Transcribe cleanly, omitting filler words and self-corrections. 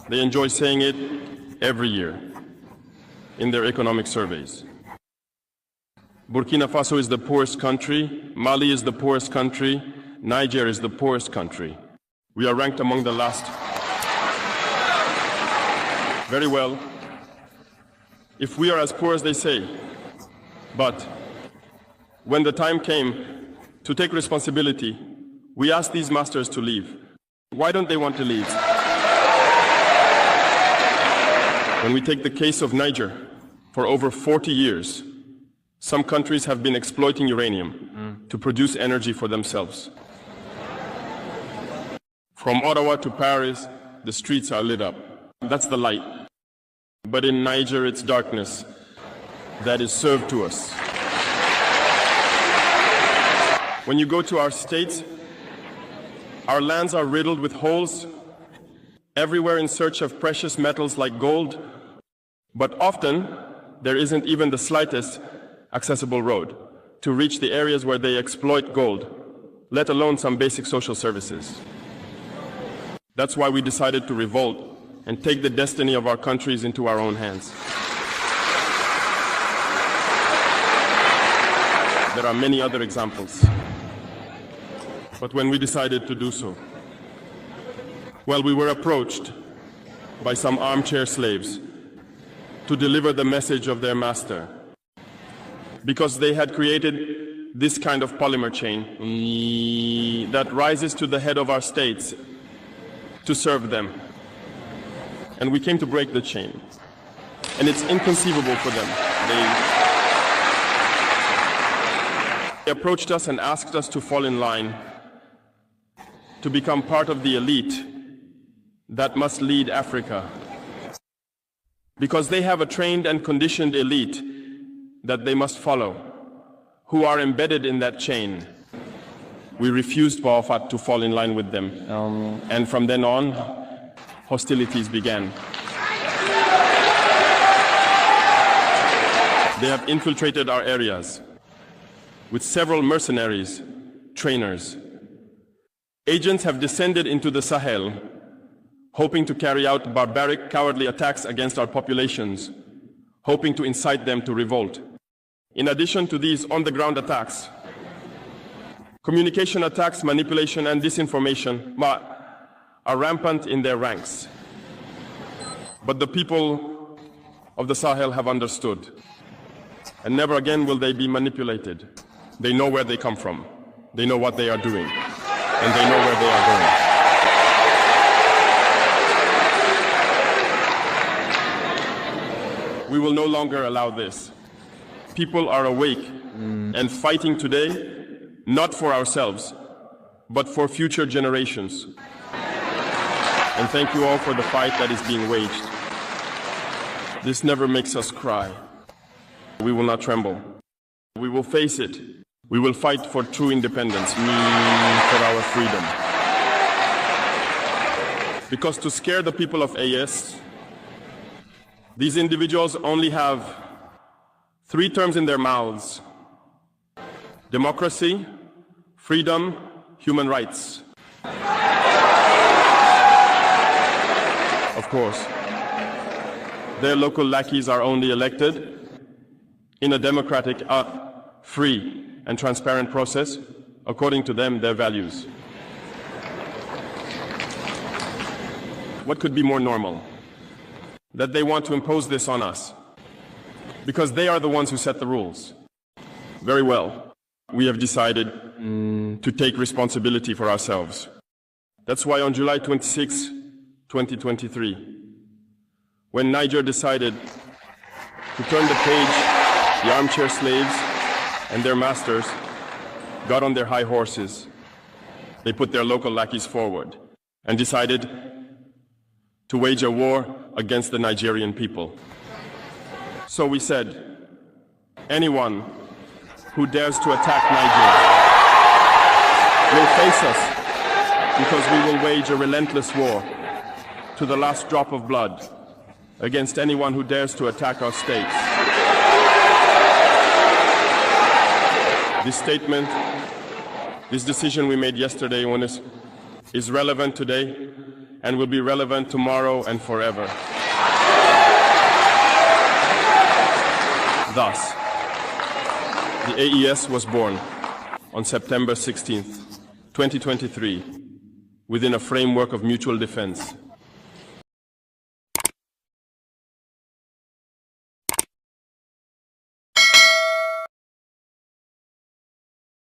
They enjoy saying it every year in their economic surveys. Burkina Faso is the poorest country, Mali is the poorest country, Niger is the poorest country. We are ranked among the last. Very well, if we are as poor as they say, but when the time came to take responsibility, we asked these masters to leave. Why don't they want to leave? When we take the case of Niger, for over 40 years, some countries have been exploiting uranium to produce energy for themselves. From Ottawa to Paris, the streets are lit up. That's the light. But in Niger, it's darkness that is served to us. When you go to our states, our lands are riddled with holes, everywhere in search of precious metals like gold, but often there isn't even the slightest accessible road to reach the areas where they exploit gold, let alone some basic social services. That's why we decided to revolt and take the destiny of our countries into our own hands. There are many other examples. But when we decided to do so, well, we were approached by some armchair slaves to deliver the message of their master, because they had created this kind of polymer chain that rises to the head of our states to serve them. And we came to break the chain. And it's inconceivable for them. They approached us and asked us to fall in line, to become part of the elite that must lead Africa. Because they have a trained and conditioned elite that they must follow, who are embedded in that chain. We refused Baofat to fall in line with them. And from then on, hostilities began. They have infiltrated our areas with several mercenaries, trainers. Agents have descended into the Sahel, hoping to carry out barbaric, cowardly attacks against our populations, hoping to incite them to revolt. In addition to these on-the-ground attacks, communication attacks, manipulation, and disinformation are rampant in their ranks. But the people of the Sahel have understood, and never again will they be manipulated. They know where they come from, they know what they are doing, and they know where they are going. We will no longer allow this. People are awake and fighting today, not for ourselves, but for future generations. And thank you all for the fight that is being waged. This never makes us cry. We will not tremble. We will face it. We will fight for true independence, for our freedom. Because to scare the people of AS, these individuals only have 3 terms in their mouths: democracy, freedom, human rights. Of course, their local lackeys are only elected in a democratic, free and transparent process, according to them, their values. What could be more normal? That they want to impose this on us, because they are the ones who set the rules. Very well, we have decided to take responsibility for ourselves. That's why on July 26, 2023, when Niger decided to turn the page, the armchair slaves and their masters got on their high horses. They put their local lackeys forward and decided to wage a war against the Nigerian people. So we said, anyone who dares to attack Niger will face us, because we will wage a relentless war to the last drop of blood against anyone who dares to attack our states. This statement, this decision we made yesterday is relevant today, and will be relevant tomorrow and forever. Thus, the AES was born on September 16th, 2023, within a framework of mutual defense.